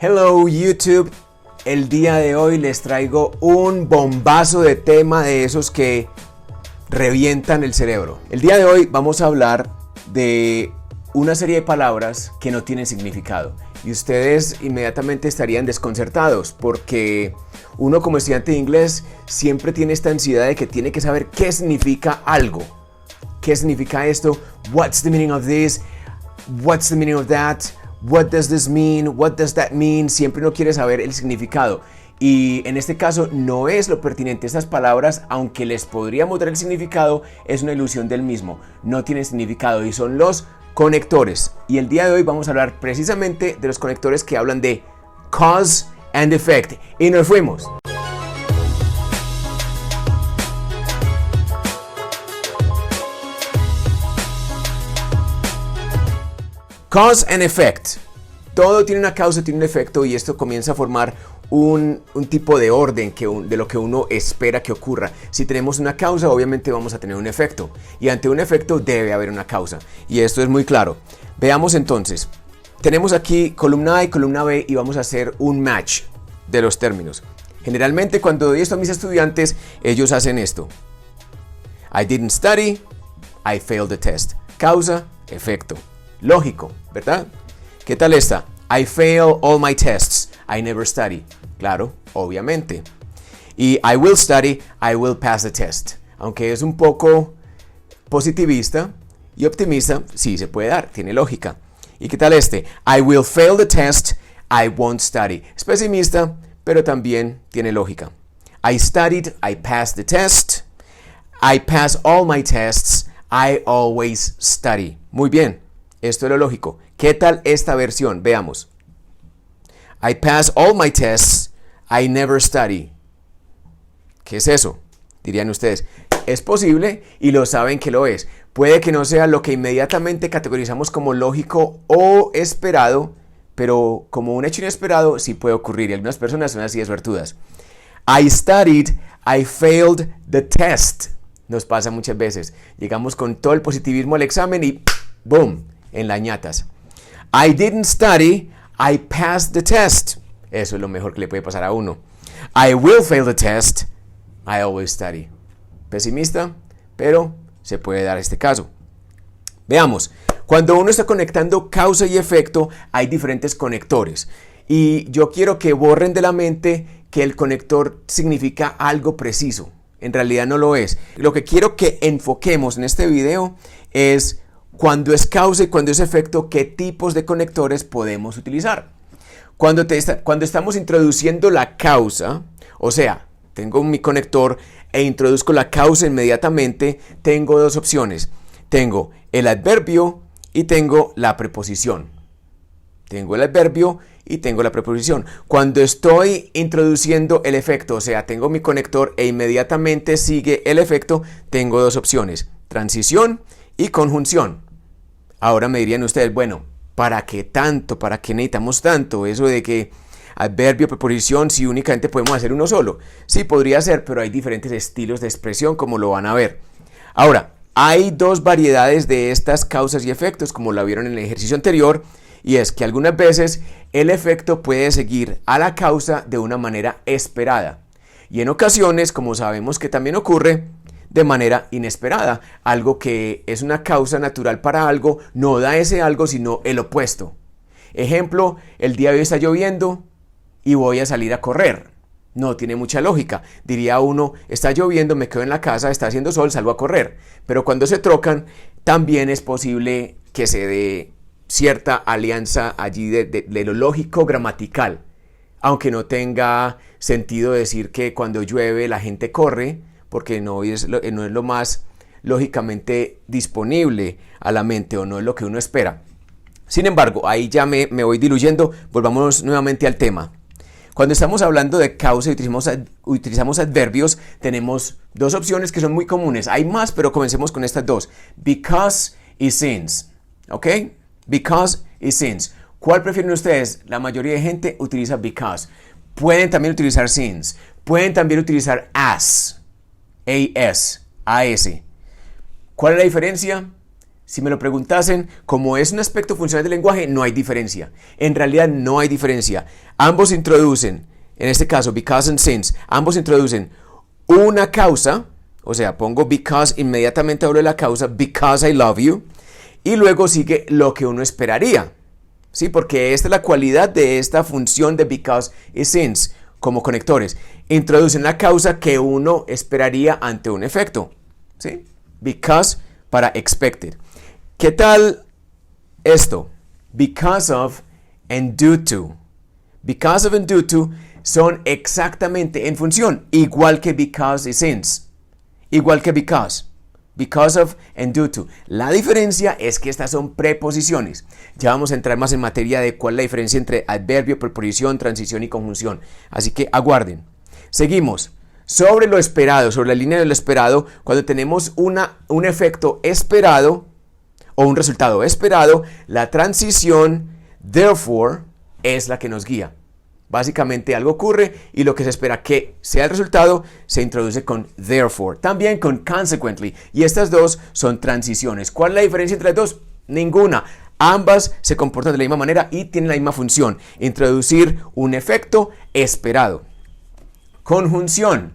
Hello YouTube, el día de hoy les traigo un bombazo de tema de esos que revientan el cerebro. El día de hoy vamos a hablar de una serie de palabras que no tienen significado y ustedes inmediatamente estarían desconcertados porque uno como estudiante de inglés siempre tiene esta ansiedad de que tiene que saber qué significa algo. ¿Qué significa esto? What's the meaning of this? What's the meaning of that? What does this mean? What does that mean? Siempre uno quiere saber el significado. Y en este caso no es lo pertinente. Estas palabras, aunque les podríamos dar el significado, es una ilusión del mismo. No tienen significado y son los conectores. Y el día de hoy vamos a hablar precisamente de los conectores que hablan de cause and effect. Y nos fuimos. Cause and effect. Todo tiene una causa, tiene un efecto y esto comienza a formar un tipo de orden de lo que uno espera que ocurra. Si tenemos una causa, obviamente vamos a tener un efecto. Y ante un efecto debe haber una causa. Y esto es muy claro. Veamos entonces. Tenemos aquí columna A y columna B y vamos a hacer un match de los términos. Generalmente cuando doy esto a mis estudiantes, ellos hacen esto. I didn't study, I failed the test. Causa, efecto. Lógico, ¿verdad? ¿Qué tal esta? I fail all my tests. I never study. Claro, obviamente. Y I will study, I will pass the test. Aunque es un poco positivista y optimista, sí se puede dar, tiene lógica. ¿Y qué tal este? I will fail the test, I won't study. Es pesimista, pero también tiene lógica. I studied, I passed the test. I pass all my tests, I always study. Muy bien. Esto es lo lógico. ¿Qué tal esta versión? Veamos. I pass all my tests. I never study. ¿Qué es eso? Dirían ustedes. Es posible y lo saben que lo es. Puede que no sea lo que inmediatamente categorizamos como lógico o esperado, pero como un hecho inesperado sí puede ocurrir y algunas personas son así de suertudas. I studied. I failed the test. Nos pasa muchas veces. Llegamos con todo el positivismo al examen y ¡boom! En las ñatas. I didn't study, I passed the test. Eso es lo mejor que le puede pasar a uno. I will fail the test, I always study. Pesimista, pero se puede dar este caso. Veamos, cuando uno está conectando causa y efecto, hay diferentes conectores. Y yo quiero que borren de la mente que el conector significa algo preciso. En realidad no lo es. Lo que quiero que enfoquemos en este video es cuando es causa y cuando es efecto, ¿qué tipos de conectores podemos utilizar? Cuando estamos introduciendo la causa, o sea, tengo mi conector e introduzco la causa inmediatamente, tengo dos opciones. Tengo el adverbio y tengo la preposición. Tengo el adverbio y tengo la preposición. Cuando estoy introduciendo el efecto, o sea, tengo mi conector e inmediatamente sigue el efecto, tengo dos opciones. Transición y conjunción. Ahora me dirían ustedes, bueno, ¿para qué tanto? ¿Para qué necesitamos tanto? Eso de que adverbio, preposición, si únicamente podemos hacer uno solo. Sí, podría ser, pero hay diferentes estilos de expresión como lo van a ver. Ahora, hay dos variedades de estas causas y efectos, como lo vieron en el ejercicio anterior, y es que algunas veces el efecto puede seguir a la causa de una manera esperada. Y en ocasiones, como sabemos que también ocurre, de manera inesperada. Algo que es una causa natural para algo, no da ese algo, sino el opuesto. Ejemplo, el día de hoy está lloviendo y voy a salir a correr. No tiene mucha lógica. Diría uno, está lloviendo, me quedo en la casa, está haciendo sol, salgo a correr. Pero cuando se trocan, también es posible que se dé cierta alianza allí de lo lógico gramatical. Aunque no tenga sentido decir que cuando llueve la gente corre, porque no es lo más lógicamente disponible a la mente o no es lo que uno espera. Sin embargo, ahí ya me voy diluyendo, volvamos nuevamente al tema. Cuando estamos hablando de causa y utilizamos adverbios, tenemos dos opciones que son muy comunes. Hay más, pero comencemos con estas dos. Because y since. ¿Ok? Because y since. ¿Cuál prefieren ustedes? La mayoría de gente utiliza because. Pueden también utilizar since. Pueden también utilizar as. AS. ¿Cuál es la diferencia? si me lo preguntasen, como es un aspecto funcional del lenguaje, no hay diferencia. En realidad no hay diferencia. Ambos introducen, en este caso, because and since, ambos introducen una causa, o sea, pongo because, inmediatamente hablo de la causa, because I love you, y luego sigue lo que uno esperaría. ¿Sí? Porque esta es la cualidad de esta función de because y since como conectores. Introducen la causa que uno esperaría ante un efecto. ¿Sí? Because para expected. ¿Qué tal esto? Because of and due to. Because of and due to son exactamente en función, igual que because y since. Igual que because. Because of and due to. La diferencia es que estas son preposiciones. Ya vamos a entrar más en materia de cuál es la diferencia entre adverbio, preposición, transición y conjunción. Así que aguarden. Seguimos. Sobre lo esperado, sobre la línea de lo esperado, cuando tenemos un efecto esperado o un resultado esperado, la transición therefore es la que nos guía. Básicamente algo ocurre y lo que se espera que sea el resultado se introduce con therefore. También con consequently. Y estas dos son transiciones. ¿Cuál es la diferencia entre las dos? Ninguna. Ambas se comportan de la misma manera y tienen la misma función. Introducir un efecto esperado. Conjunción.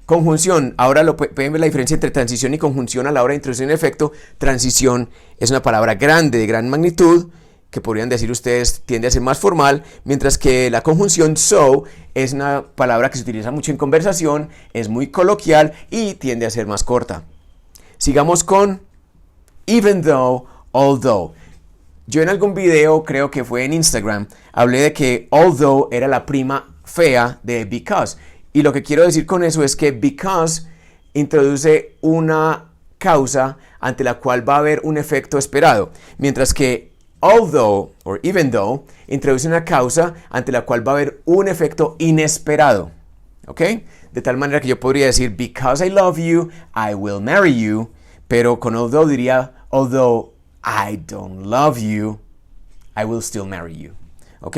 Conjunción. Ahora pueden ver la diferencia entre transición y conjunción a la hora de introducir un efecto. Transición es una palabra grande, de gran magnitud, que podrían decir ustedes tiende a ser más formal, mientras que la conjunción so es una palabra que se utiliza mucho en conversación, es muy coloquial y tiende a ser más corta. Sigamos con even though, although. Yo en algún video, creo que fue en Instagram, hablé de que although era la prima fea de because. Y lo que quiero decir con eso es que because introduce una causa ante la cual va a haber un efecto esperado, mientras que although, or even though, introduce una causa ante la cual va a haber un efecto inesperado. ¿Ok? De tal manera que yo podría decir, because I love you, I will marry you. Pero con although diría, although I don't love you, I will still marry you. ¿Ok?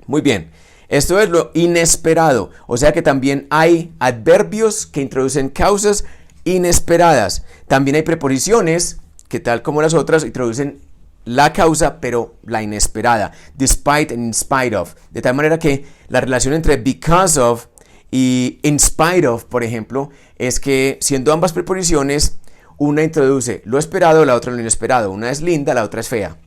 Muy bien. Esto es lo inesperado. O sea que también hay adverbios que introducen causas inesperadas. También hay preposiciones que, tal como las otras, introducen la causa, pero la inesperada. Despite and in spite of. De tal manera que la relación entre because of y in spite of, por ejemplo, es que siendo ambas preposiciones, una introduce lo esperado, la otra lo inesperado. Una es linda, la otra es fea.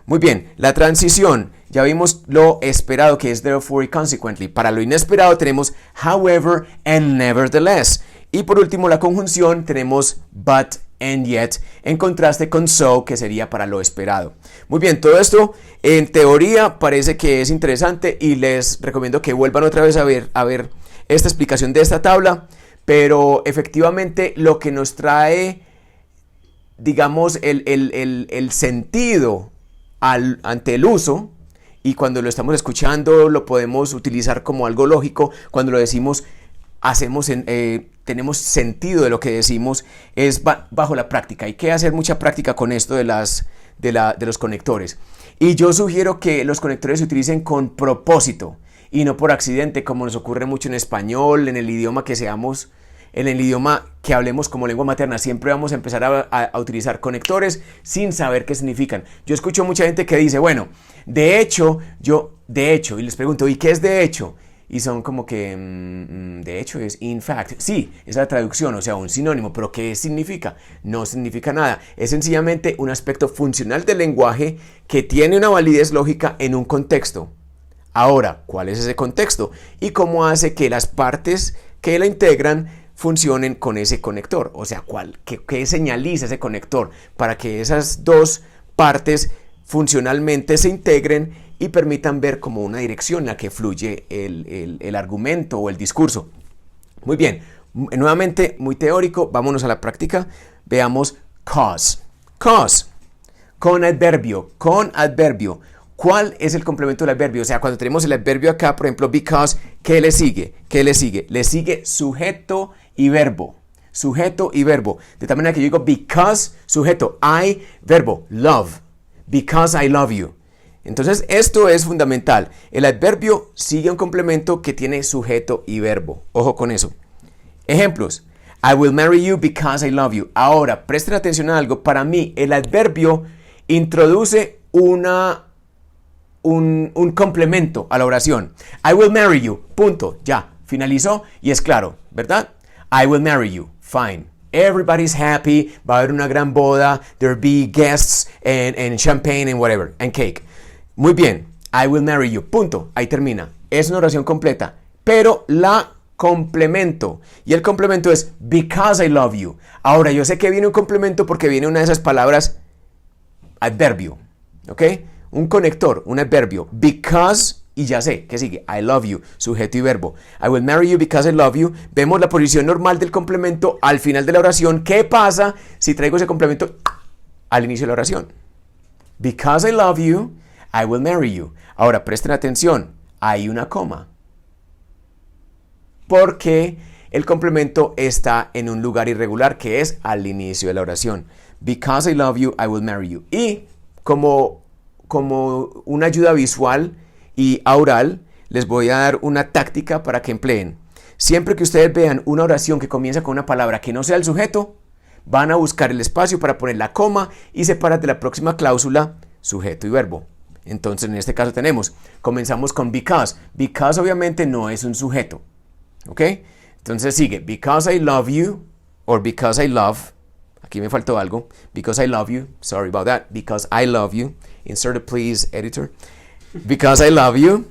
Muy bien, la transición. Ya vimos lo esperado, que es therefore y consequently. Para lo inesperado tenemos however and nevertheless. Y por último, la conjunción tenemos but and yet, en contraste con so, que sería para lo esperado. Muy bien, todo esto en teoría parece que es interesante y les recomiendo que vuelvan otra vez a ver esta explicación de esta tabla, pero efectivamente lo que nos trae, digamos, el sentido ante el uso, y cuando lo estamos escuchando lo podemos utilizar como algo lógico, cuando lo decimos tenemos sentido de lo que decimos, es bajo la práctica. Hay que hacer mucha práctica con esto de los conectores. Y yo sugiero que los conectores se utilicen con propósito y no por accidente, como nos ocurre mucho en español, en el idioma que seamos, en el idioma que hablemos como lengua materna. Siempre vamos a empezar a utilizar conectores sin saber qué significan. Yo escucho mucha gente que dice, bueno, de hecho, y les pregunto, ¿y qué es de hecho? Y son como que, de hecho es in fact. Sí, es la traducción, o sea, un sinónimo, pero ¿qué significa? No significa nada. Es sencillamente un aspecto funcional del lenguaje que tiene una validez lógica en un contexto. Ahora, ¿cuál es ese contexto? Y cómo hace que las partes que la integran funcionen con ese conector. O sea, ¿qué señaliza ese conector para que esas dos partes funcionalmente se integren y permitan ver como una dirección en la que fluye el argumento o el discurso? Muy bien, nuevamente muy teórico, vámonos a la práctica. Veamos cause. Cause, con adverbio. ¿Cuál es el complemento del adverbio? O sea, cuando tenemos el adverbio acá, por ejemplo, because, ¿qué le sigue? Le sigue sujeto y verbo. Sujeto y verbo. De tal manera que yo digo because, sujeto, I, verbo, love. Because I love you. Entonces, esto es fundamental. El adverbio sigue un complemento que tiene sujeto y verbo. Ojo con eso. Ejemplos. I will marry you because I love you. Ahora, presten atención a algo. Para mí, el adverbio introduce un complemento a la oración. I will marry you. Punto. Ya. Finalizó y es claro, ¿verdad? I will marry you. Fine. Everybody's happy. Va a haber una gran boda. There'll be guests and champagne and whatever. And cake. Muy bien. I will marry you. Punto. Ahí termina. Es una oración completa. Pero la complemento. Y el complemento es because I love you. Ahora, yo sé que viene un complemento porque viene una de esas palabras adverbio. ¿Ok? Un conector, un adverbio. Because, y ya sé, ¿qué sigue? I love you, sujeto y verbo. I will marry you because I love you. Vemos la posición normal del complemento al final de la oración. ¿Qué pasa si traigo ese complemento al inicio de la oración? Because I love you, I will marry you. Ahora, presten atención. Hay una coma. Porque el complemento está en un lugar irregular que es al inicio de la oración. Because I love you, I will marry you. Y como una ayuda visual y aural, les voy a dar una táctica para que empleen. Siempre que ustedes vean una oración que comienza con una palabra que no sea el sujeto, van a buscar el espacio para poner la coma y separar de la próxima cláusula sujeto y verbo. Entonces, en este caso comenzamos con because. Because obviamente no es un sujeto. ¿Ok? Entonces sigue because I love you or because I love. Aquí me faltó algo. Because I love you. Sorry about that. Because I love you. Insert it please, editor. Because I love you.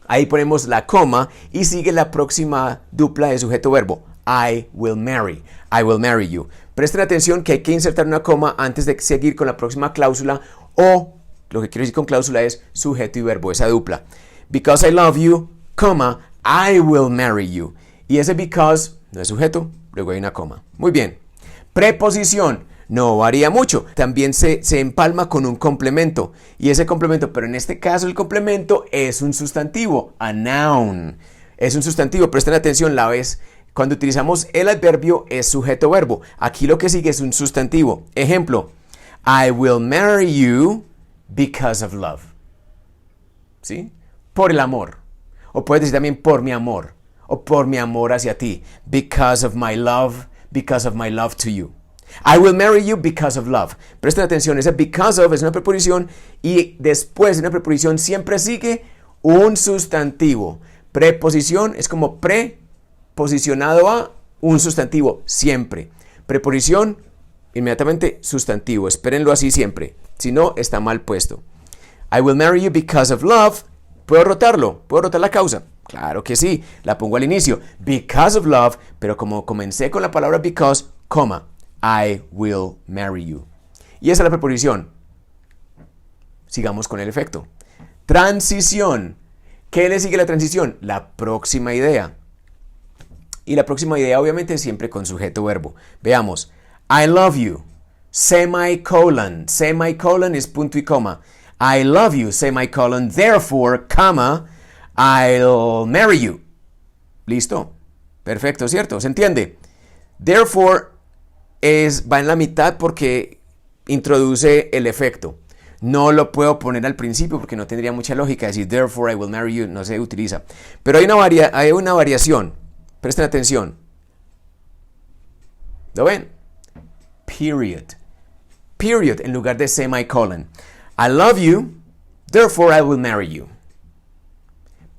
Ahí ponemos la coma y sigue la próxima dupla de sujeto-verbo. I will marry. I will marry you. Presten atención que hay que insertar una coma antes de seguir con la próxima cláusula o lo que quiero decir con cláusula es sujeto y verbo, esa dupla. Because I love you, coma, I will marry you. Y ese because no es sujeto, luego hay una coma. Muy bien. Preposición. No varía mucho. También se empalma con un complemento. Y ese complemento, pero en este caso el complemento es un sustantivo. A noun. Es un sustantivo. Presten atención, la vez. Cuando utilizamos el adverbio es sujeto-verbo. Aquí lo que sigue es un sustantivo. Ejemplo. I will marry you because of love. ¿Sí? Por el amor. O puedes decir también por mi amor. O por mi amor hacia ti. Because of my love. Because of my love to you. I will marry you because of love. Presten atención, ese because of es una preposición y después de una preposición siempre sigue un sustantivo. Preposición es como preposicionado a un sustantivo, siempre. Preposición, inmediatamente sustantivo. Espérenlo así siempre. Si no, está mal puesto. I will marry you because of love. ¿Puedo rotarlo? ¿Puedo rotar la causa? Claro que sí. La pongo al inicio. Because of love. Pero como comencé con la palabra because, coma. I will marry you. Y esa es la preposición. Sigamos con el efecto. Transición. ¿Qué le sigue a la transición? La próxima idea. Y la próxima idea obviamente siempre con sujeto verbo. Veamos. I love you. Semicolon. Semicolon es punto y coma. I love you. Semicolon. Therefore, comma, I'll marry you. ¿Listo? Perfecto, ¿cierto? ¿Se entiende? Therefore va en la mitad porque introduce el efecto. No lo puedo poner al principio porque no tendría mucha lógica decir therefore I will marry you, no se utiliza. Pero hay una variación. Presten atención. ¿Lo ven? Period. Period en lugar de semicolon. I love you, therefore I will marry you.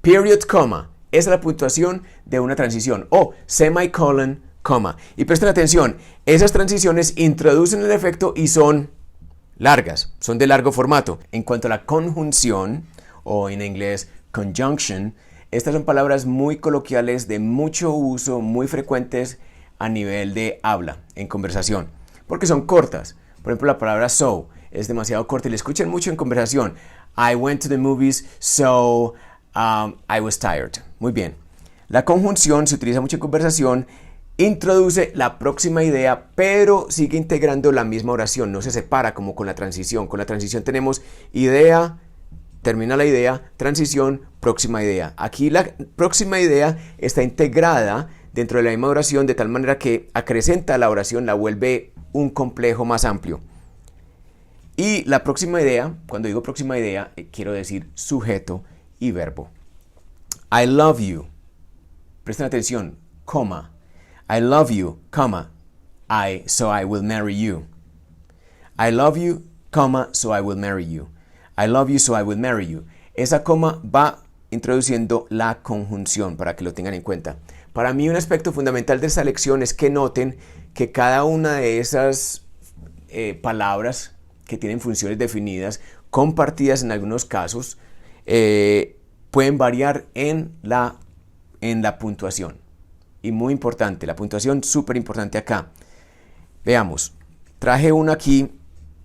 Period, coma. Esa es la puntuación de una transición. O semicolon, coma. Y presten atención, esas transiciones introducen el efecto y son largas, son de largo formato. En cuanto a la conjunción, o en inglés conjunction, estas son palabras muy coloquiales de mucho uso, muy frecuentes a nivel de habla, en conversación, porque son cortas. Por ejemplo, la palabra so es demasiado corta y la escuchan mucho en conversación. I went to the movies, so I was tired. Muy bien. La conjunción se utiliza mucho en conversación. Introduce la próxima idea, pero sigue integrando la misma oración, no se separa como con la transición. Con la transición tenemos idea, termina la idea, transición, próxima idea. Aquí la próxima idea está integrada dentro de la misma oración de tal manera que acrecenta la oración, la vuelve un complejo más amplio. Y la próxima idea, cuando digo próxima idea, quiero decir sujeto y verbo. I love you. Presten atención, coma. I love you, comma, so I will marry you. I love you, comma, so I will marry you. I love you, so I will marry you. Esa coma va introduciendo la conjunción para que lo tengan en cuenta. Para mí un aspecto fundamental de esta lección es que noten que cada una de esas palabras que tienen funciones definidas, compartidas en algunos casos, pueden variar en la puntuación. Y muy importante, la puntuación súper importante acá. Veamos, traje uno aquí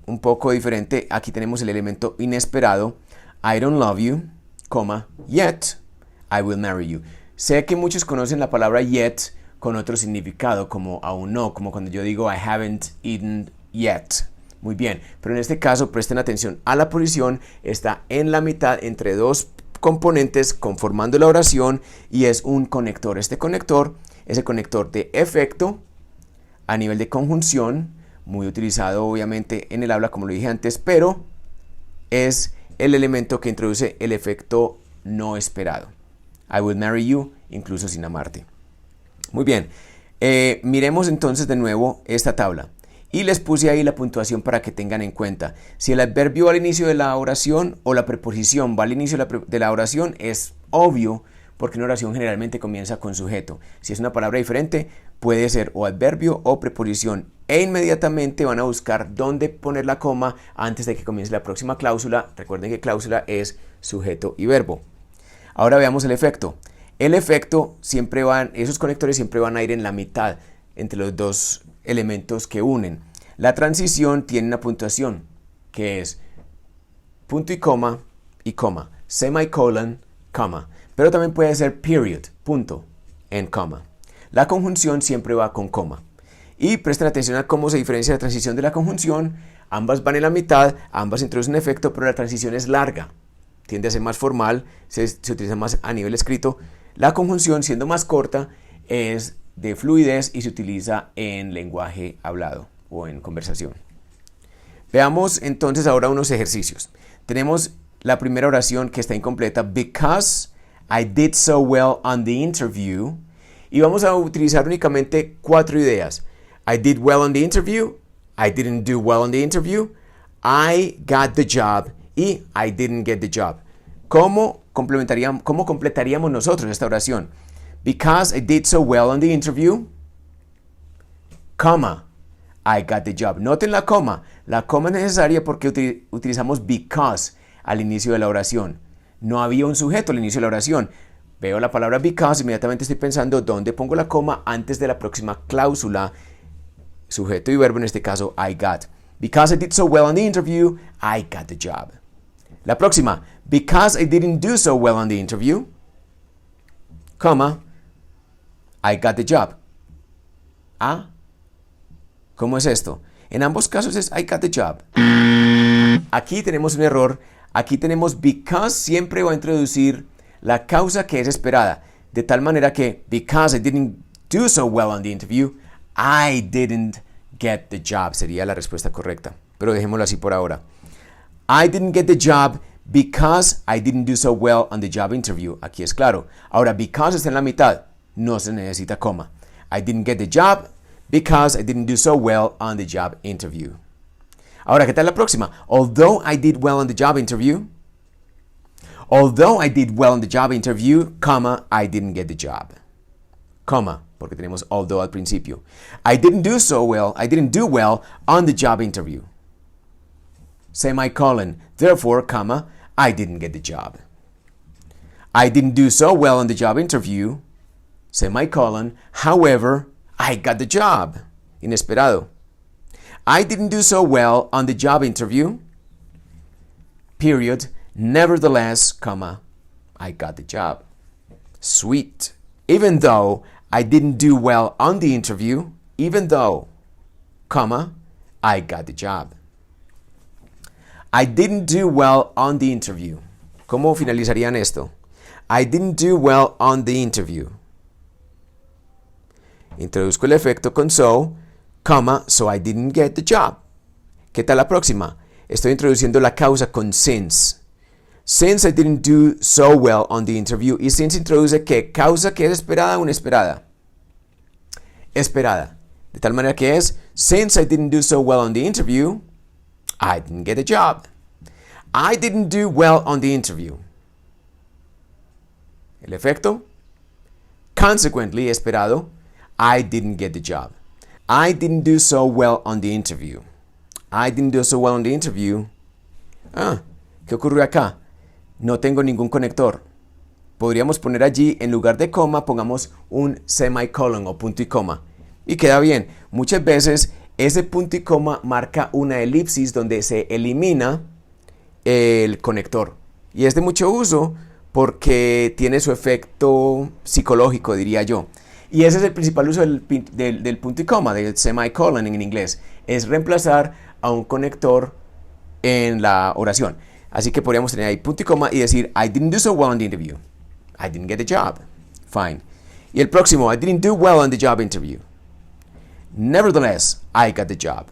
un poco diferente. Aquí tenemos el elemento inesperado. I don't love you, comma, yet I will marry you. Sé que muchos conocen la palabra yet con otro significado, como aún no, como cuando yo digo I haven't eaten yet. Muy bien, pero en este caso presten atención a la posición, está en la mitad entre dos componentes conformando la oración y es un conector. Este conector es el conector de efecto a nivel de conjunción, muy utilizado obviamente en el habla como lo dije antes, pero es el elemento que introduce el efecto no esperado. I will marry you, incluso sin amarte. Muy bien, miremos entonces de nuevo esta tabla. Y les puse ahí la puntuación para que tengan en cuenta. Si el adverbio va al inicio de la oración o la preposición va al inicio de la oración, es obvio porque una oración generalmente comienza con sujeto. Si es una palabra diferente, puede ser o adverbio o preposición. E inmediatamente van a buscar dónde poner la coma antes de que comience la próxima cláusula. Recuerden que cláusula es sujeto y verbo. Ahora veamos el efecto. El efecto siempre esos conectores siempre van a ir en la mitad entre los dos elementos que unen. La transición tiene una puntuación que es punto y coma, semicolon, coma, pero también puede ser period, punto, en coma. La conjunción siempre va con coma. Y presten atención a cómo se diferencia la transición de la conjunción. Ambas van en la mitad, ambas introducen un efecto, pero la transición es larga. Tiende a ser más formal, se utiliza más a nivel escrito. La conjunción, siendo más corta, es de fluidez y se utiliza en lenguaje hablado o en conversación. Veamos entonces ahora unos ejercicios. Tenemos la primera oración que está incompleta, because I did so well on the interview, y vamos a utilizar únicamente 4 ideas. I did well on the interview, I didn't do well on the interview, I got the job y I didn't get the job. ¿Cómo completaríamos nosotros esta oración? Because I did so well on the interview, comma, I got the job. Noten la coma. La coma es necesaria porque utilizamos because al inicio de la oración. No había un sujeto al inicio de la oración. Veo la palabra because, inmediatamente estoy pensando dónde pongo la coma antes de la próxima cláusula, sujeto y verbo, en este caso I got. Because I did so well on the interview, I got the job. La próxima, because I didn't do so well on the interview, comma, I got the job. Ah, ¿cómo es esto? En ambos casos es I got the job. Aquí tenemos un error. Aquí tenemos because siempre va a introducir la causa que es esperada. De tal manera que because I didn't do so well on the interview, I didn't get the job. Sería la respuesta correcta. Pero dejémoslo así por ahora. I didn't get the job because I didn't do so well on the job interview. Aquí es claro. Ahora, because está en la mitad. No se necesita coma. I didn't get the job because I didn't do so well on the job interview. Ahora, ¿qué tal la próxima? Although I did well on the job interview. Although I did well on the job interview, comma, I didn't get the job. Comma, porque tenemos although al principio. I didn't do well on the job interview. Semicolon, therefore, comma, I didn't get the job. I didn't do so well on the job interview, semicolon, however, I got the job. Inesperado. I didn't do so well on the job interview, period, nevertheless, comma, I got the job. Sweet. Even though I didn't do well on the interview, even though, comma, I got the job. I didn't do well on the interview. ¿Cómo finalizarían esto? I didn't do well on the interview. Introduzco el efecto con so, comma, so I didn't get the job. ¿Qué tal la próxima? Estoy introduciendo la causa con since. Since I didn't do so well on the interview. Y since introduce ¿qué? Causa que es esperada o inesperada. esperada. De tal manera que es, since I didn't do so well on the interview, I didn't get the job. I didn't do well on the interview. El efecto, consequently, esperado, I didn't get the job. I didn't do so well on the interview. I didn't do so well on the interview. ¿Qué ocurrió acá? No tengo ningún conector. Podríamos poner allí, en lugar de coma, pongamos un semicolon o punto y coma. Y queda bien. Muchas veces ese punto y coma marca una elipsis donde se elimina el conector. Y es de mucho uso porque tiene su efecto psicológico, diría yo. Y ese es el principal uso del punto y coma, del semicolon en inglés. Es reemplazar a un conector en la oración. Así que podríamos tener ahí punto y coma y decir, I didn't do so well on the interview. I didn't get the job. Fine. Y el próximo, I didn't do well on the job interview. Nevertheless, I got the job.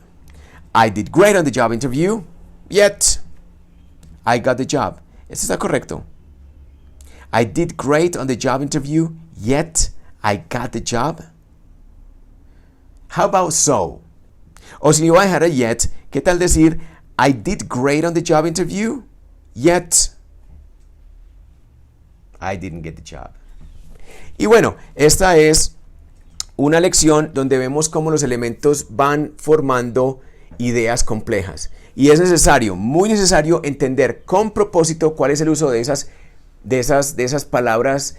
I did great on the job interview, yet I got the job. Este está correcto. I did great on the job interview, yet I got the job. How about so? O si no voy a dejar a yet, ¿qué tal decir I did great on the job interview, yet I didn't get the job? Y bueno, esta es una lección donde vemos cómo los elementos van formando ideas complejas. Y es necesario, muy necesario, entender con propósito cuál es el uso de esas palabras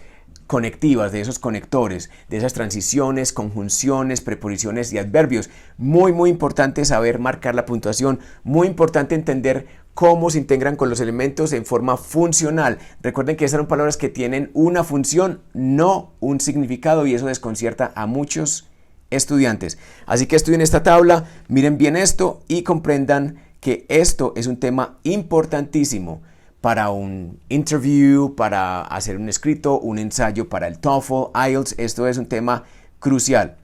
conectivas, de esos conectores, de esas transiciones, conjunciones, preposiciones y adverbios. Muy, muy importante saber marcar la puntuación, muy importante entender cómo se integran con los elementos en forma funcional. Recuerden que esas son palabras que tienen una función, no un significado, y eso desconcierta a muchos estudiantes. Así que estudien esta tabla, miren bien esto y comprendan que esto es un tema importantísimo para un interview, para hacer un escrito, un ensayo para el TOEFL, IELTS. Esto es un tema crucial.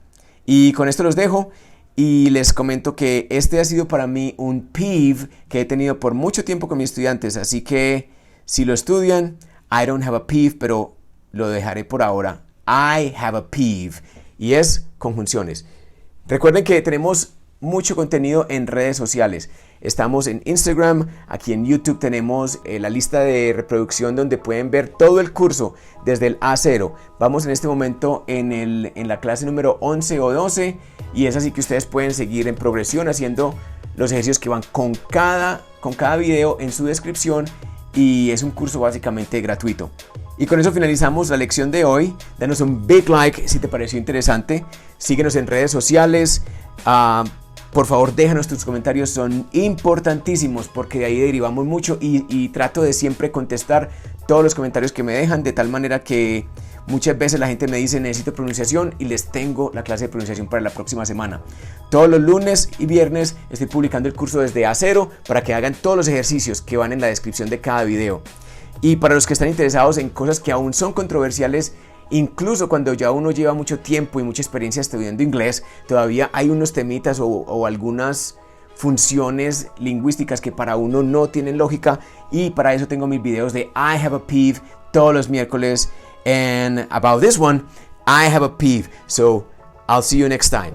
Y con esto los dejo y les comento que este ha sido para mí un peeve que he tenido por mucho tiempo con mis estudiantes. Así que si lo estudian, I don't have a peeve, pero lo dejaré por ahora. I have a peeve. Y es conjunciones. Recuerden que tenemos mucho contenido en redes sociales. Estamos en Instagram, aquí en YouTube tenemos la lista de reproducción donde pueden ver todo el curso desde el A0. Vamos en este momento en la clase número 11 o 12 y es así que ustedes pueden seguir en progresión haciendo los ejercicios que van con cada video en su descripción, y es un curso básicamente gratuito. Y con eso finalizamos la lección de hoy. Danos un big like si te pareció interesante. Síguenos en redes sociales. Por favor, déjanos tus comentarios, son importantísimos porque de ahí derivamos mucho y trato de siempre contestar todos los comentarios que me dejan, de tal manera que muchas veces la gente me dice necesito pronunciación y les tengo la clase de pronunciación para la próxima semana. Todos los lunes y viernes estoy publicando el curso desde A0 para que hagan todos los ejercicios que van en la descripción de cada video. Y para los que están interesados en cosas que aún son controversiales, incluso cuando ya uno lleva mucho tiempo y mucha experiencia estudiando inglés, todavía hay unos temitas o algunas funciones lingüísticas que para uno no tienen lógica, y para eso tengo mis videos de I have a peeve todos los miércoles. And about this one, I have a peeve. So I'll see you next time.